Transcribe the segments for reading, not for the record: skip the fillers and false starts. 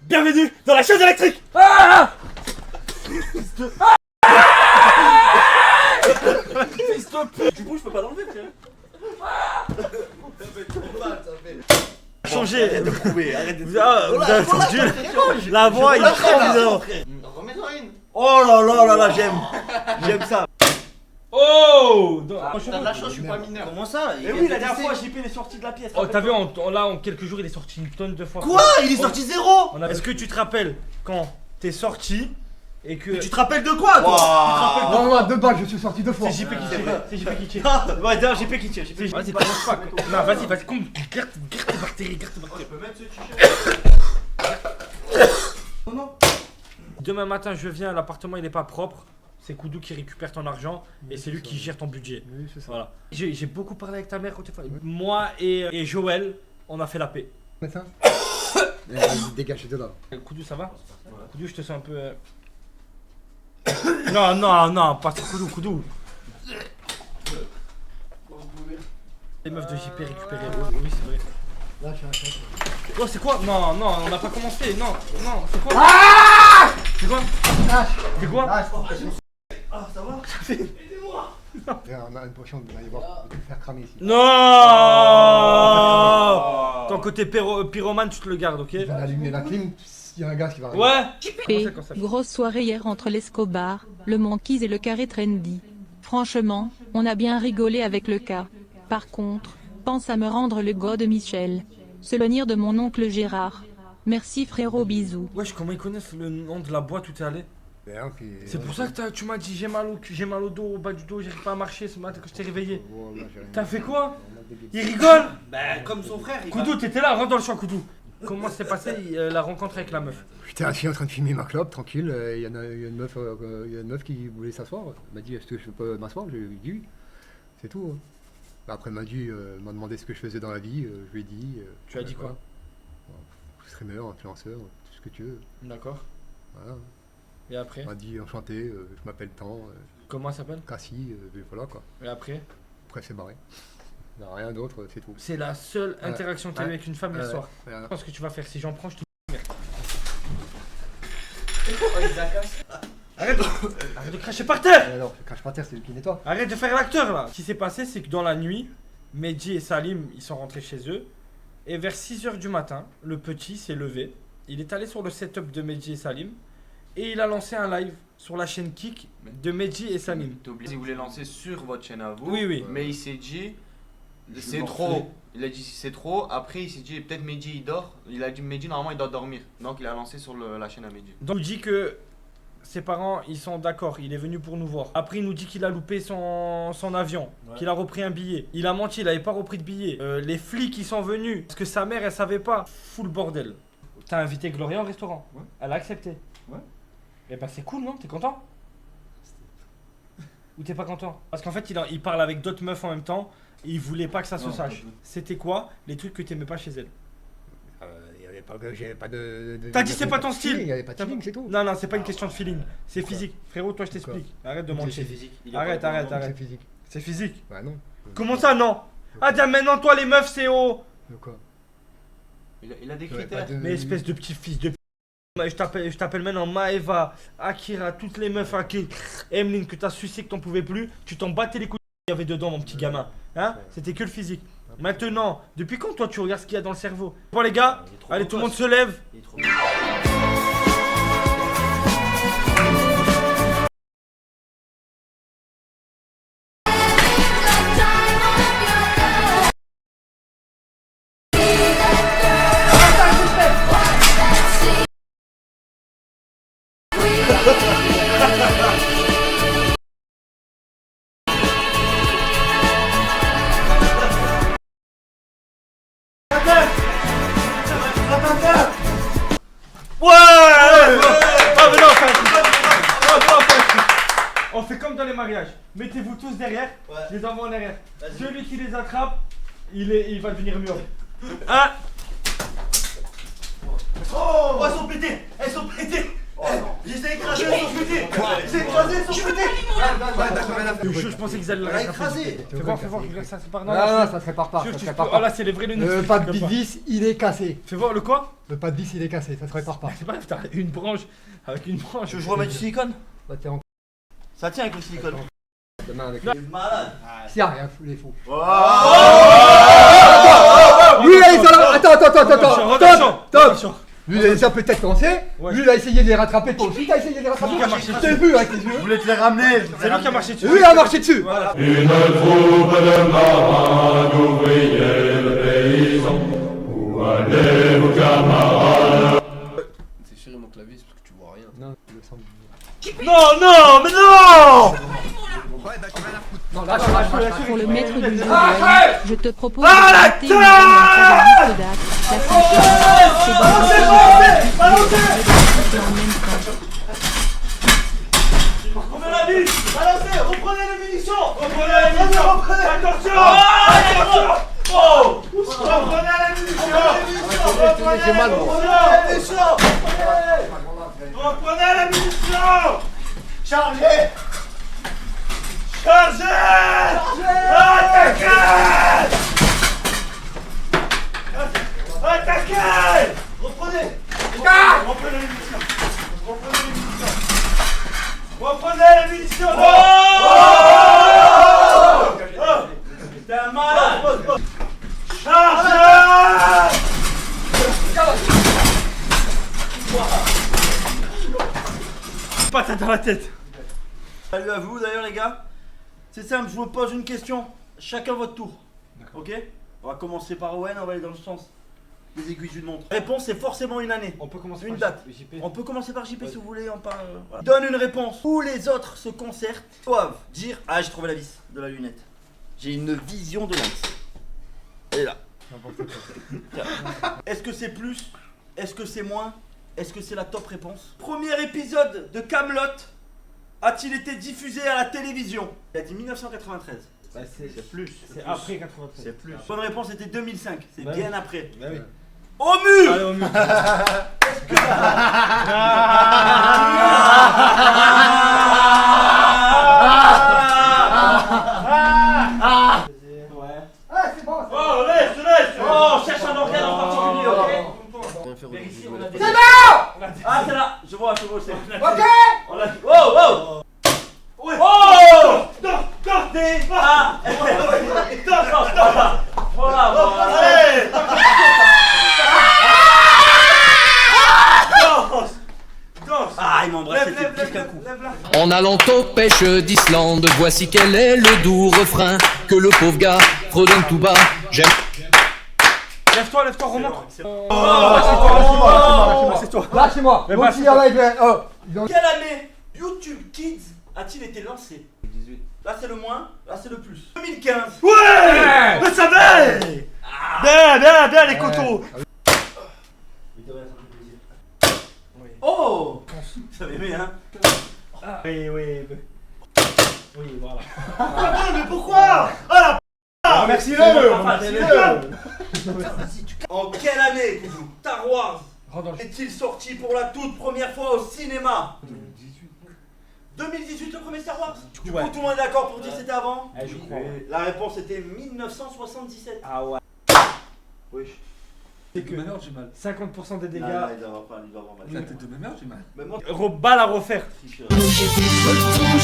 Bienvenue dans la chaise électrique. Ah Fils de pute. Du coup, je peux pas l'enlever, frère. Changez de prouver, arrête de vous avez entendu la voix, il tremble. Remets-en une. Oh là là, j'aime ça. Oh T'as de la chance, je suis pas mineur. Comment ça? Eh Et oui, la dernière fois, JP il est sorti de la pièce. Oh, t'as vu, là en quelques jours, il est sorti une tonne de fois. Quoi? Il est sorti zéro? Est-ce que tu te rappelles quand t'es sorti et que. Mais tu te rappelles de quoi, toi? Tu te rappelles de Non, 2 balles, je suis sorti 2 fois. C'est JP qui tire. C'est JP qui tire. Ouais, d'ailleurs, JP qui tire. Vas-y, balance pas. Non, vas-y, garde tes bactéries, Je peux mettre ce t-shirt? Non. Demain matin, je viens, l'appartement il est pas propre. C'est Koudou qui récupère ton argent et c'est lui qui gère ton budget. Oui, c'est ça. Voilà. J'ai beaucoup parlé avec ta mère au téléphone. Moi et Joël, on a fait la paix. Médecin Dégagez de là. Koudou, ça va? Koudou, je te sens un peu. Non, pas Koudou. Les meufs de JP récupérées. Oui, c'est vrai. Là, je suis un Oh, c'est quoi? Non, on n'a pas commencé. Non, c'est quoi? C'est quoi? C'est quoi? Ah, ça va? On a une potion de aller voir, de te faire cramer ici. Non. Ton côté pyromane, tu te le gardes, ok? Je viens d'allumer la clim, il y a un gaz qui va arriver. Ouais. P. Grosse soirée hier entre l'Escobar, le Monkeys et le Carré Trendy. Franchement, on a bien rigolé avec le cas. Par contre, pense à me rendre le go de Michel. Souvenir de mon oncle Gérard. Merci frérot, bisous. Wesh, comment ils connaissent le nom de la boîte où t'es allé? C'est pour ça que tu m'as dit j'ai mal au dos, au bas du dos, j'arrive pas à marcher ce matin quand je t'ai réveillé. T'as fait quoi? Il rigole? Bah, comme son frère. Koudou, t'étais là, rentre dans le champ, Koudou. Comment s'est passé la rencontre avec la meuf? J'étais assis en train de filmer ma clope, tranquille. Il y a une meuf qui voulait s'asseoir. Elle m'a dit est-ce que je peux m'asseoir? Je lui ai dit oui. C'est tout. Hein. Après, elle m'a demandé ce que je faisais dans la vie. Je lui ai dit. Tu as dit quoi? Streamer, influenceur, tout ce que tu veux. D'accord. Voilà. Et après? Elle m'a dit enchanté, je m'appelle tant. Comment ça s'appelle? Cassie, voilà quoi. Et après? Après, c'est barré. Il n'y a rien d'autre, c'est tout. C'est la seule interaction que tu as eue avec une femme hier soir. Ouais. Je pense que tu vas faire. Si j'en prends, je te. Arrête de cracher par terre! Alors, je crache par terre, c'est lui qui nettoie. Arrête de faire l'acteur là! Ce qui s'est passé, c'est que dans la nuit, Mehdi et Salim, ils sont rentrés chez eux. Et vers 6h du matin, le petit s'est levé. Il est allé sur le setup de Mehdi et Salim. Et il a lancé un live sur la chaîne Kik de Mehdi et Salim. T'as oublié, il voulait lancer sur votre chaîne à vous. Oui. Mais il s'est dit, c'est trop. Il a dit c'est trop. Après, il s'est dit peut-être Mehdi il dort. Il a dit Mehdi normalement il doit dormir. Donc il a lancé sur la chaîne à Mehdi. Donc il nous dit que ses parents ils sont d'accord, il est venu pour nous voir. Après il nous dit qu'il a loupé son avion, qu'il a repris un billet. Il a menti, il avait pas repris de billet. Les flics ils sont venus parce que sa mère elle savait pas. Fou le bordel. T'as invité Gloria au restaurant. Ouais. Elle a accepté. Ouais. Et bah c'est cool non? T'es content? Ou t'es pas content? Parce qu'en fait il parle avec d'autres meufs en même temps. Et il voulait pas que ça se sache. C'était quoi les trucs que t'aimais pas chez elle? J'avais pas de. T'as dit c'est pas ton style. Il n'y avait pas de feeling, c'est tout. Non, c'est pas une question de feeling. C'est physique. Frérot, toi je t'explique. Arrête de mentir. C'est physique. Arrête. C'est physique. C'est physique. Bah non. Comment ça non? Ah tiens maintenant toi les meufs c'est haut. De quoi? Il a des J'avais critères. pas de- Mais espèce de petit fils de p***. Je t'appelle maintenant Maeva, Akira, toutes les meufs Emeline que t'as sucé que t'en pouvais plus. Tu t'en battais les couilles qu'il y avait dedans mon petit gamin. Hein? C'était que le physique. Maintenant, depuis quand toi tu regardes ce qu'il y a dans le cerveau? Bon les gars, allez tout le monde se lève. Il est trop Ouais, Ah mais non, on fait comme dans les mariages. Mettez-vous tous derrière, je les envoie en arrière. Celui qui les attrape, il va devenir mûr. Ah. Oh, elles sont pétées! Elles sont pétées! J'essaie d'écraser, elles sont pétées! J'essaie d'écraser, elles sont pétées! Je pensais qu'ils allaient le rattraper. Fais voir, ça se prépare. Non, ça se prépare pas. Oh là, c'est les vrais lunettes. Le pas de vis, il est cassé. Fais voir le quoi? Le pas de vis, il est cassé, ça se répare pas. C'est pas grave, t'as une branche. Avec une branche. Tu veux que je remette du silicone? Bah, t'es en Ça tient avec le silicone. demain avec T'es malade. Si, rien, les fous. Oh Lui, là, ils sont là. Attends. Top. Attention. Lui, il a peut-être lancé. Ouais. Lui, il a essayé de les rattraper. Toi aussi, t'as essayé de les rattraper. Qui a marché Je t'ai vu avec tes Je yeux. voulais te les ramener. C'est lui qui a marché dessus. Lui, il a marché dessus. Voilà. Une troupe de marins, d'ouvriers, de paysans. Où allez vos camarades? C'est chéri mon clavier, c'est parce que tu vois rien. Non, le sang. Non, mais non. Non, là, Pour le maître du jeu, je te propose Ah, la de monter une liste date. La cinquième, c'est dans le en même temps. Reprenez la vis. Balancez, reprenez les munitions. Attention. Attention. Oh. Reprenez les munitions. J'ai mal, moi. Reprenez les munitions. Chargez. Attaquez. Attaquez. Reprenez. Reprenez les munitions. Reprenez les munitions. T'es un malade. Chargez. Patate dans la tête. Salut à vous d'ailleurs les gars. C'est simple, je vous pose une question. Chacun votre tour. Ok? On va commencer par Owen, on va aller dans le sens des aiguilles d'une montre. Réponse c'est forcément une année. On peut commencer Une par date. JP. On peut commencer par JP si vous voulez, on parle. Voilà. Donne une réponse. Où les autres se concertent doivent dire ah j'ai trouvé la vis de la lunette. J'ai une vision de lynx. Elle est là. Tiens. Est-ce que c'est plus? Est-ce que c'est moins? Est-ce que c'est la top réponse? Premier épisode de Camelot a-t-il été diffusé à la télévision? Il a dit 1993. Bah, C'est plus. C'est après 93. C'est plus. Bonne réponse c'était 2005. C'est Bah bien oui. après. Bah oui. Au mur. Allez, au mur. Ah, c'est bon. Oh, laisse. Oh, cherche un organe en particulier, ok? Rien faire Vers ici, aujourd'hui, on a des... C'est bon. Ah, c'est là. Je vois, c'est. Ok. On a... Oh. Ouais. Oh. Sortez. Ah. Stop. Voilà. Allez. Danse. Ah, il m'embrasse, c'était plus qu'un coup. En allant aux pêches d'Islande, voici quel est le doux refrain que le pauvre gars fredonne tout bas. J'aime. Lève-toi, remonte. C'est toi. Là, c'est moi. Mais Donc, bah, il y a avec. Oh. Dans quelle année YouTube Kids a-t-il été lancé? 18. Là c'est le moins, là c'est le plus. 2015. Ouais. Je savais. Bien les coteaux. Oh. Ça m'aimait hein. Oui, voilà. Mais pourquoi? Ah la Remercie-le. En quelle année, Koudou, Star Wars Rentre dans le- est-il sorti pour la toute première fois au cinéma? 2018 le premier Star Wars? Du coup Ouais. tout le monde est d'accord pour dire que c'était avant? Je crois. La réponse était 1977. Ah ouais. Oui. C'est que 50% des dégâts. Il doit avoir mal. La tête de ma mère, j'ai mal. Mais moi, Balle à refaire. Je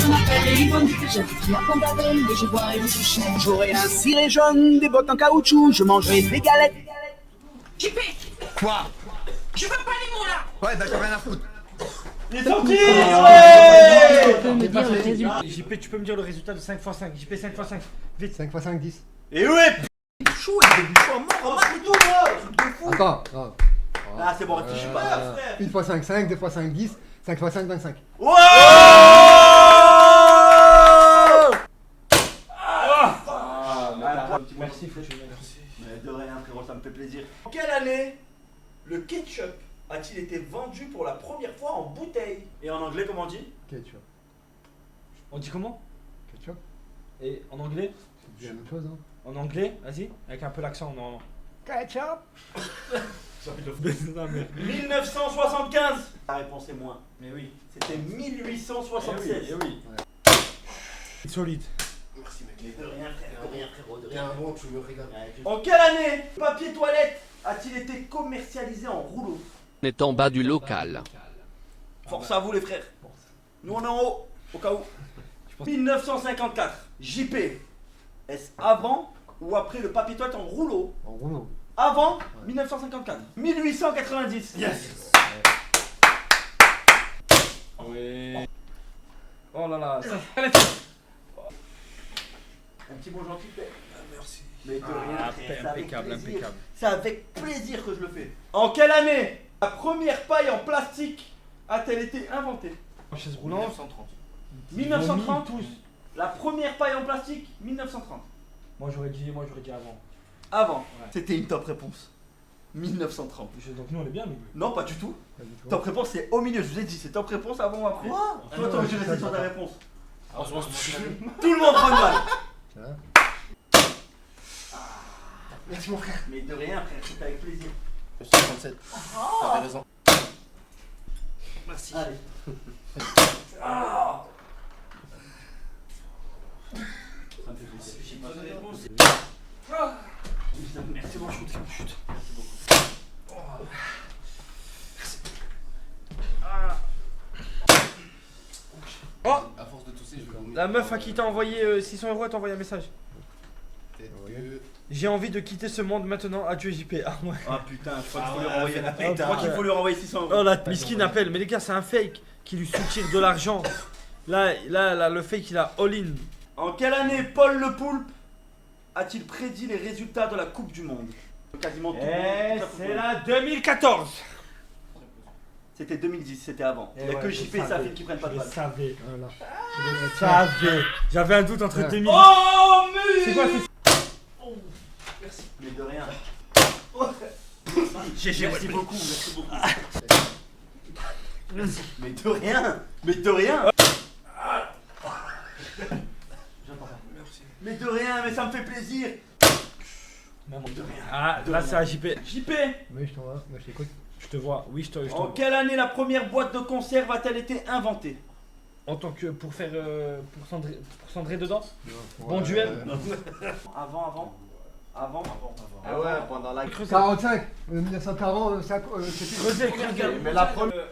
m'appelle Yvonne, j'habite la Pont-Aven et je bois une suchet. J'aurai un ciré jaune, des bottes en caoutchouc, je mangerai des galettes. JP. Quoi? Je veux pas les mots là. Ouais, bah t'as rien à foutre. il est sorti. Tu peux me dire le résultat? JP, tu peux me dire le résultat de 5x5. JP 5x5. Vite. 5 x 5, 10. Et ouais. Chaud, il fait du chaud à mort. Remarque tout moi. Truc de fou. Attends. Non. Ah c'est bon, rectifie pas frère. 1 x 5, 5, 2 x 5, 10, 5 x 5, 25. Wow. Merci, Foutu. Mais de rien frérot, ça me fait plaisir. En quelle année le ketchup a-t-il été vendu pour la première fois en bouteille? Et en anglais comment on dit? Ketchup. On dit comment? Ketchup. Et en anglais? C'est la même chose, hein. En anglais, vas-y, avec un peu l'accent, non. Ketchup. 1975. La réponse est moins. Mais oui, c'était 1876. oui. Solide. Merci mec. Mais de rien, frère, de rien, frérot, de T'es rien. un bon, tu me régales. En quelle année le papier toilette a-t-il été commercialisé en rouleau? est en bas du local. Force à vous les frères. Nous on est en haut, au cas où. 1954. JP. Est-ce avant ou après le papier toilette en rouleau? En rouleau. Avant 1954. 1890. Yes. Oui. Oh là là. Un petit mot gentil, peut-être. Merci. Mais de rien, frère, c'est avec impeccable, plaisir. impeccable. C'est avec plaisir que je le fais. En quelle année la première paille en plastique a-t-elle été inventée? En chaise roulante. 1930. 1930. Tous. La première paille en plastique, 1930. Moi j'aurais dit avant. Avant. Ouais. C'était une top réponse. 1930. Donc nous on est bien, nous. Non, pas du tout. Pas du tout. Top réponse, c'est au milieu. Je vous ai dit, c'est top réponse avant ou après. Quoi? Toi, t'as obligé de rester sur ta réponse. En ce moment, Tout le monde prend une balle. Tiens. Merci mon frère. Mais de rien, frère, c'est avec plaisir. 1937. T'avais raison. Merci. Allez. Ça me fait plaisir. J'ai pas de réponse. Merci beaucoup. Chute. Merci beaucoup. Oh, À force de tousser, je vais vomir. la meuf à qui t'a envoyé 600 €, elle t'a envoyé un message. Tête Oui. de- J'ai envie de quitter ce monde maintenant, adieu JP. Ah ouais. Ah putain, je crois qu'il faut lui ouais, renvoyer. fais la Je pétard. crois qu'il faut lui renvoyer 600 Oh €. la Miskin appelle, mais les gars c'est un fake qui lui soutire de l'argent. Là, le fake il a all-in. En quelle année Paul Le Poulpe a-t-il prédit les résultats de la Coupe du Monde? Quasiment tout le monde. tout c'est le monde. la 2014. C'était 2010, c'était avant. Il n'y a que JP et Safin qui prennent pas de Je balle. savais. Voilà. Je savais. J'avais un doute entre Ouais. 2010. Oh mais C'est quoi c'est Mais de rien. Merci beaucoup, merci beaucoup. Mais de rien. Mais de rien. Mais de rien, mais ça me fait plaisir. Ah là c'est à JP. JP, Oui, je t'en vois. Moi, je t'écoute. Je te vois, oui je te en vois. quelle année la première boîte de conserve a-t-elle été inventée? En tant que pour faire pour cendrer dedans. Bon duel. Avant. Ah ouais, pendant la 45, 1940, c'était. Creusez, Mais la première.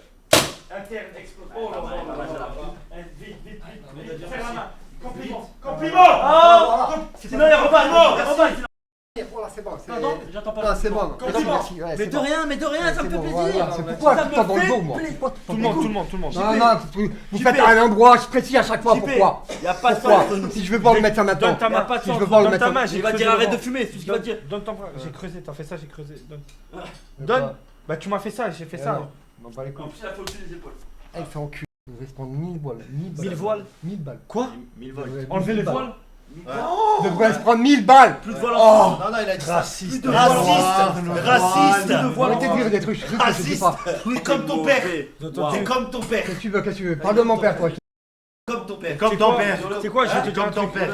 Interne explose. Oh là là. Vite. Serre la main. Compliment. Ah sinon il repart. Voilà, c'est bon. Pardon, j'entends pas. Ah, c'est bon. Compliment. Merci, ouais, Mais c'est de bon. rien, ça Ouais, me c'est fait bon, plaisir. voilà. C'est pourquoi Ça tu me tapes dans le fait dos, moi. plaisir. Pourquoi tu Tout le tapes dans monde. Non, non, vous JP. faites à un endroit précis à chaque fois. JP, Pourquoi? y a pas de Pourquoi? sens entre nous. Si je veux pas le mettre ça maintenant. Donne ta Y a main. pas de Si je sens. veux pas le Donne mettre ta ça main, Il va dire arrête de fumer, c'est tout ce qu'il va dire. Donne ton bras. J'ai creusé, t'as fait ça, j'ai creusé. Donne. Donne. Donne. Bah tu m'as fait ça, j'ai fait ça. On va les couilles. En plus, il a fait au-dessus des épaules. Elle fait en cul. Vous devez se prendre 1000 balles. 1000 voiles. 1000 balles. Quoi? 1000 volts. Enlever les voiles? Vous devez se prendre 1000 balles. Plus de voiles en Non, non, il a dit ça. Raciste. Raciste. De voiles Arrêtez de dire des trucs, je sais que je sais pas. T'es comme ton père. T'es comme ton père. Qu'est-ce que tu veux? Parle de mon père, toi. Comme ton père. Comme ton père. C'est quoi? Je vais te dire un truc. Ouais.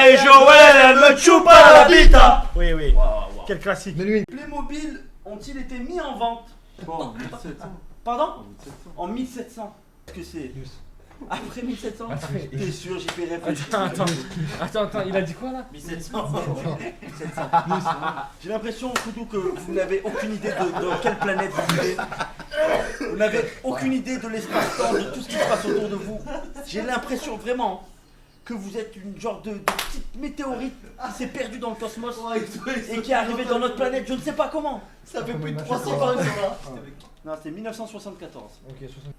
Et Joël, elle me choupe à la bita. Oui. Quel classique. Mais lui, Playmobil ont-ils été mis en vente? Pardon? En 1700. Qu'est-ce que c'est? Après 1700? T'es sûr, j'y fais réfléchir. Attends, il a dit quoi là? 1700. J'ai l'impression, Koudou, que vous n'avez aucune idée de quelle planète vous vivez. Vous n'avez aucune idée de l'espace-temps, de tout ce qui se passe autour de vous. J'ai l'impression vraiment que vous êtes une genre de petite météorite qui s'est perdue dans le cosmos et qui est arrivée dans notre planète, je ne sais pas comment. Ça fait plus de Comment 300 ans qu'ils sont là. Non, c'est 1974. Ok, 60.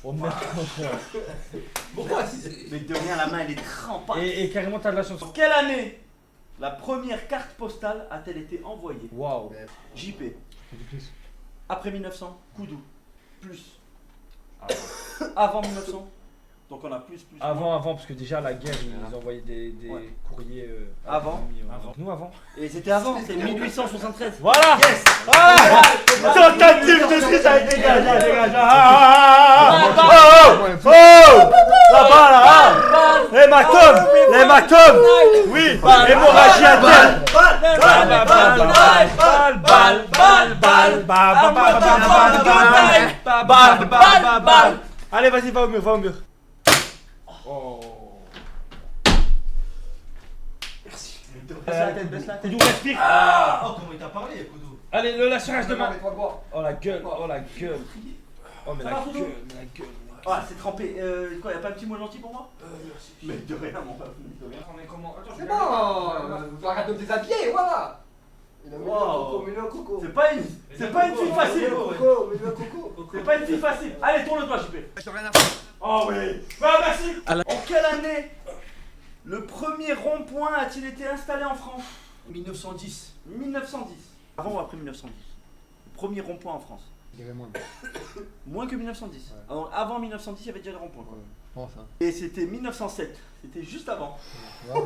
Oh merde. Pourquoi? Mais de rien, la main elle est trempante. Et carrément t'as de la chance. En quelle année la première carte postale a-t-elle été envoyée? Waouh. JP. Après 1900, Koudou. Plus. Avant 1900. Donc on a plus. Avant, parce que déjà la guerre, ils envoyaient des Ouais. courriers. Avant. Nous avant. Et c'était avant, c'est 1873. Voilà. Yes. Tentative de suicide, dégage. moi, Là-bas là. Eh L'hématome. L'hématome. Oui. Hémorragie interne. Allez, vas-y, va au mur, va au mur. Oh. Merci. Baisse la tête, baisse la tête. Koudou, respire. Oh, comment il t'a parlé, Koudou? Allez, le lâcherage de main. Oh la gueule, oh la gueule. Oh mais la Ça va, gueule, Koudou? mais la gueule. Ah, c'est trempé. Quoi, y'a pas un petit mot gentil pour moi? Merci. Mais de rien, mon ref. De rien. On est comment? Attends, C'est bon, faut arrêter de déshabiller, voilà. Il a mis le coco, C'est pas une fille facile. coco, mets-le coco. C'est pas une fille facile. Allez, tourne-toi, JP. J'ai rien à faire. Oh oui. Bah, merci. En quelle année le premier rond-point a-t-il été installé en France? 1910. 1910. Avant ou après 1910? Le premier rond-point en France. Je dirais moins. Moins que 1910. Ouais. Alors, avant 1910, il y avait déjà le rond-point. Ouais, je pense, hein. Et c'était 1907. C'était juste avant. Ouais.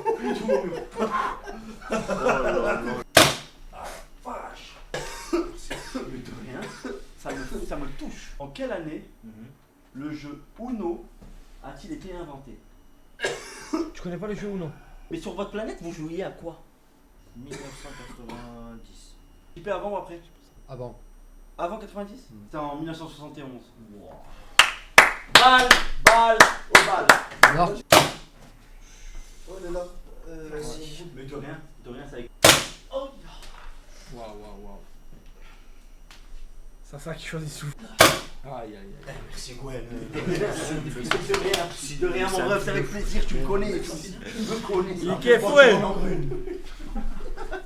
Vache. Mais de rien, ça me touche. En quelle année le jeu Uno a-t-il été inventé? Tu connais pas le jeu ou non? Mais sur votre planète, vous jouiez à quoi? 1990. JP avant ou après? Avant. Avant 90? Mm. C'était en 1971. Wow. Balle au balle. Non. Oh là là. Mais de rien, ça Waouh, waouh, waouh. C'est ça qui choisit souffle. Aïe, aïe, aïe. Merci Gwen. De rien, mon ref, c'est avec plaisir, tu me connais. Tu me connais. Il kiffe, ouais.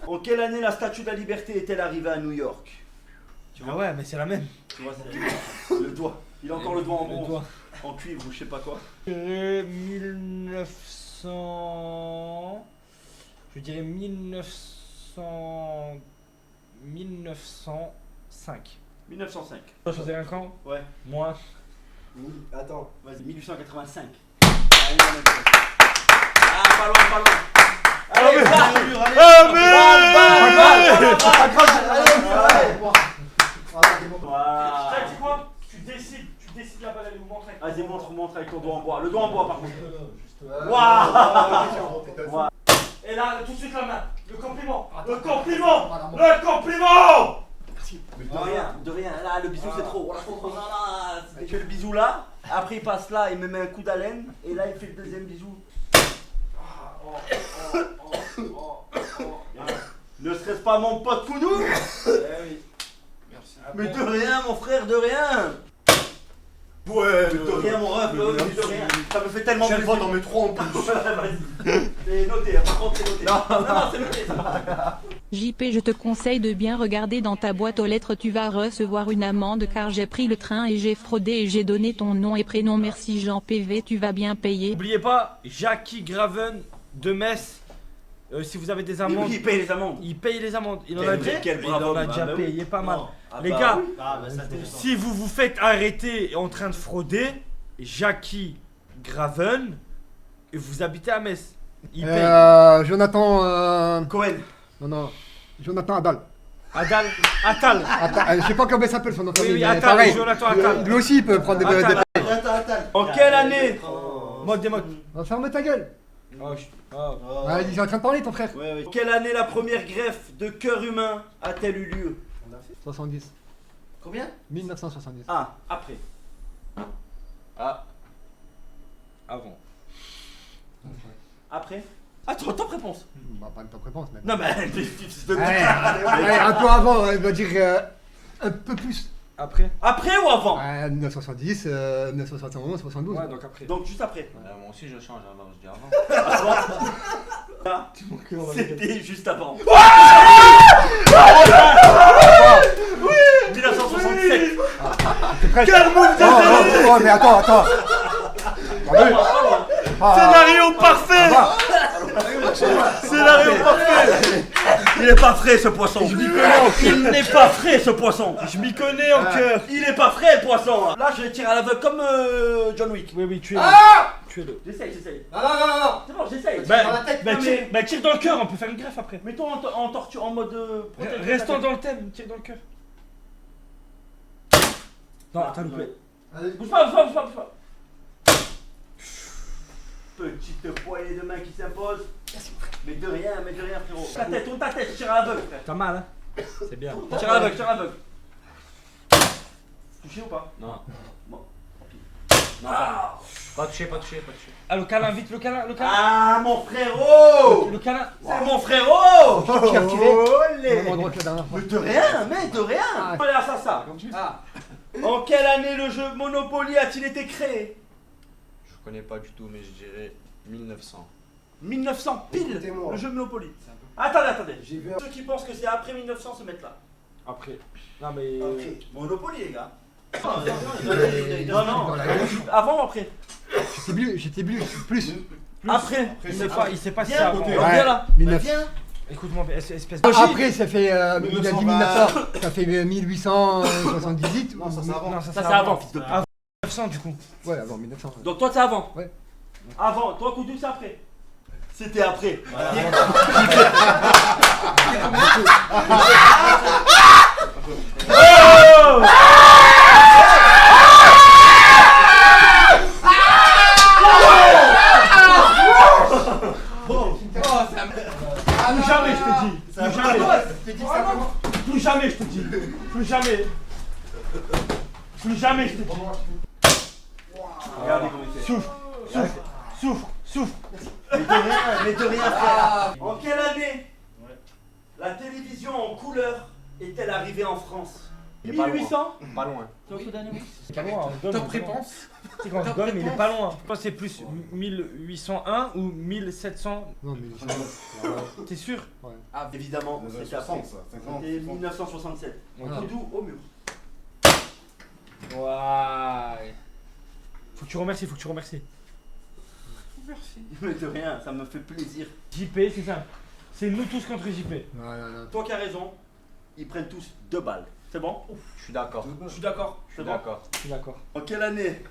En quelle année la statue de la liberté est-elle arrivée à New York? Ah ouais, mais c'est la même. Tu vois, c'est le doigt. Il a encore le doigt en Le bronze. doigt. En cuivre ou je sais pas quoi. 1900. Je dirais 1900. 1905. 1905. Tu vas choisir un camp? Ouais. Moi. Attends. Vas-y, 1885. Allez, pas loin, pas loin. Allez, Voilà. Tu sais quoi? Tu décides la balle, elle nous montre. Vas-y, montre avec ton doigt en bois. Le doigt en bois par contre. Waouh. Et là, tout de suite la main. Le compliment. Le compliment. Le compliment. De rien. Là, le bisou c'est trop. C'était que le bisou là. Après, il passe là, il me met un coup d'haleine. Et là, il fait le deuxième bisou. Ne serait-ce pas mon pote Koudou? Merci. Mais de rien, mon frère, de rien. Ouais, De rien, mon ref, de rien. Ça me fait tellement Chaque plaisir. fois, t'en mets 3 en plus. Vas-y. C'est noté, par contre, c'est noté. Non, c'est noté, ça. JP, je te conseille de bien regarder dans ta boîte aux lettres, tu vas recevoir une amende car j'ai pris le train et j'ai fraudé et j'ai donné ton nom et prénom. Merci Jean PV, tu vas bien payer. N'oubliez pas, Jackie Graven de Metz. Si vous avez des amendes, Il paye les amendes. il paye les amendes. Il en Quel- a déjà, quel il en bravo, a déjà bah oui. payé pas mal. Non. Ah Les bah gars, oui. Ah bah c'est intéressant. si vous vous faites arrêter en train de frauder, Jackie Graven, et vous habitez à Metz, il paye. Jonathan. Cohen. Non. Jonathan Adal. Adal, Atal. Je sais pas comment il s'appelle son nom de Oui, famille. oui, mais Atal, pareil. Jonathan Atal. Lui aussi, il peut prendre des. Atal. En quelle année? Mode des modes. Ferme ta gueule. Ouais, il est en train de parler, ton frère. En quelle année la première greffe de cœur humain a-t-elle eu lieu? 70. Combien? 1970. Ah, après. Ah, Avant. Après? Attends, top réponse. Bah, pas une top réponse, mais. Non, mais Allez, un peu avant, il va dire un peu plus. Après. Après ou avant? 1970, 1971, 72. Ouais, donc après. Donc juste après. moi aussi je change, alors je dis avant. Là, c'était juste avant. 1967. Quel move de oh, mais attends. Scénario parfait. Scénario parfait. Il est pas frais ce poisson. Il n'est pas frais ce poisson. Je m'y connais en cœur. Il est pas frais le poisson. Là, je vais tirer à l'aveugle comme John Wick. Oui, tuez-le. Tuez-le. J'essaye. Non. C'est bon, j'essaye. Tire dans le cœur, on peut faire une greffe après. Mettons en torture, en mode. Restons dans le thème, tire dans le cœur. Non, t'as loupé. Bouge pas. Petite poignée de main qui s'impose. Mais de rien, frérot. Tourne ta tête, tire à l'aveugle, frère. T'as mal, hein? C'est bien. Tire à l'aveugle. Touché ou pas? Non. Bon. Non, pas touché. Ah, le câlin, vite, le câlin. Ah, mon frérot! Le câlin. C'est mon frérot! Qui a retiré Olé. Maman droite la dernière fois. Mais de rien, mec, de rien! Allez, ça. En quelle année le jeu Monopoly a-t-il été créé? Je connais pas du tout, mais je dirais 1900. 1900 pile, Écoutez-moi. le jeu Monopoly. Attendez. J'ai vu Ceux qui pensent que c'est après 1900 se mettent là. Après. Non, mais. Après. Monopoly, les gars. Dans la gauche. Avant ou après? J'étais plus. Après. Il sait pas si c'est Viens, avant. viens là. 1900. Viens. Écoute-moi, espèce de. Après, ça fait. Il a dit 1900. Ça fait 1878. Non, ça c'est avant. Non, ça Ça c'est c'est avant, fils de pute. Avant 900 du coup. Ouais, avant 1900. Donc toi c'est avant. Ouais. Avant, toi Koudou c'est après. C'était après. Plus jamais, je te dis. Plus jamais, je te dis. Plus jamais, je te dis. Regardez comment il fait. Souffre. Mais de rien frère. En quelle année la télévision en couleur est-elle arrivée en France? Il est pas loin. 1800? Pas loin. C'est pas loin, on donne. Top réponse. C'est quand je donne, mais il est pas loin. Je pense que c'est plus 1801 ou 1700. Non, mais. T'es sûr? Ah, évidemment, c'était après. C'était 1967. Ok. Koudou au mur. Ouais. Faut que tu remercies. Mais de rien, ça me fait plaisir. JP, c'est simple. C'est nous tous contre JP. Non. Toi qui as raison, ils prennent tous 2 balles. C'est bon? Je suis d'accord. Je suis d'accord. Je suis d'accord. Je suis d'accord. En quelle année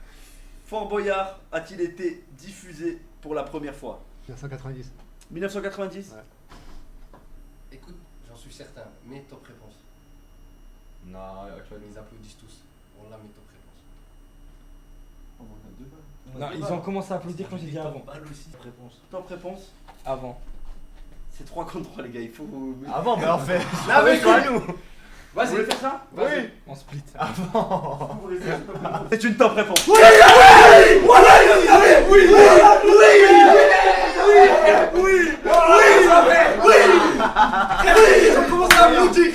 Fort Boyard a-t-il été diffusé pour la première fois? 1990. 1990? Ouais. Écoute, j'en suis certain. Mets top réponse. Non, actuellement. Ils applaudissent tous. On l'a mis top réponse. Non, ils ont commencé à applaudir quand j'ai dit avant. Top réponse? Avant. C'est 3 contre 3 les gars, il faut... Avant, mais en fait. Ah mais pas nous. Vous voulez faire ça? Oui. On split. Avant. C'est une top réponse. Ils ont commencé à applaudir.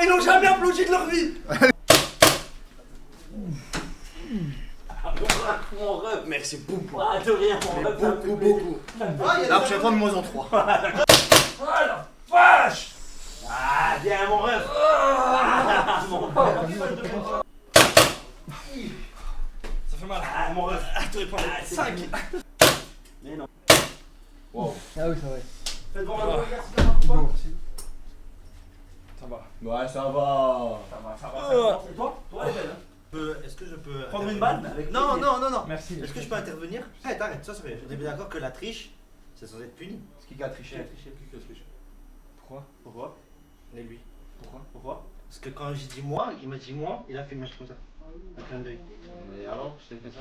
Ils n'ont jamais applaudi de leur vie. Mon rêve. Merci beaucoup. Ah de rien, mon rêve. Beaucoup. La prochaine fois, mets-moi en 3. Oh la vache. Ah viens mon rêve. Ah, mon rêve. Ça fait mal. Ah mon rêve. Ah tu réponds. 5. Mais non. Wow. Ah oui, c'est vrai. Faites voir le regard si ça marche ou pas. Ça va. Ouais, ça va. Ça va. Et toi? Toi elle est belle hein. Est-ce que je peux Prendre une intervenir? balle avec Non, plaisir. non. Merci. Est-ce que je peux intervenir? Arrête, ça fait. On est bien d'accord que la triche, c'est censé être puni. C'est qui a triché? Pourquoi? Pourquoi? Et lui. Pourquoi? Parce que quand j'ai dit moi, il m'a dit moi, il a fait une match comme ça. Un clin d'œil. Mais alors, je t'ai fait ça.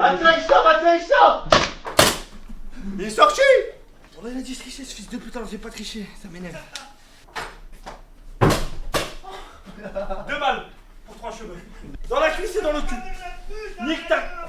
Attraction. Il est sorti! On a dit tricher ce fils de putain, j'ai pas triché, ça m'énerve. 2 balles pour 3 cheveux. Dans la cuisse et dans le cul. Nique ta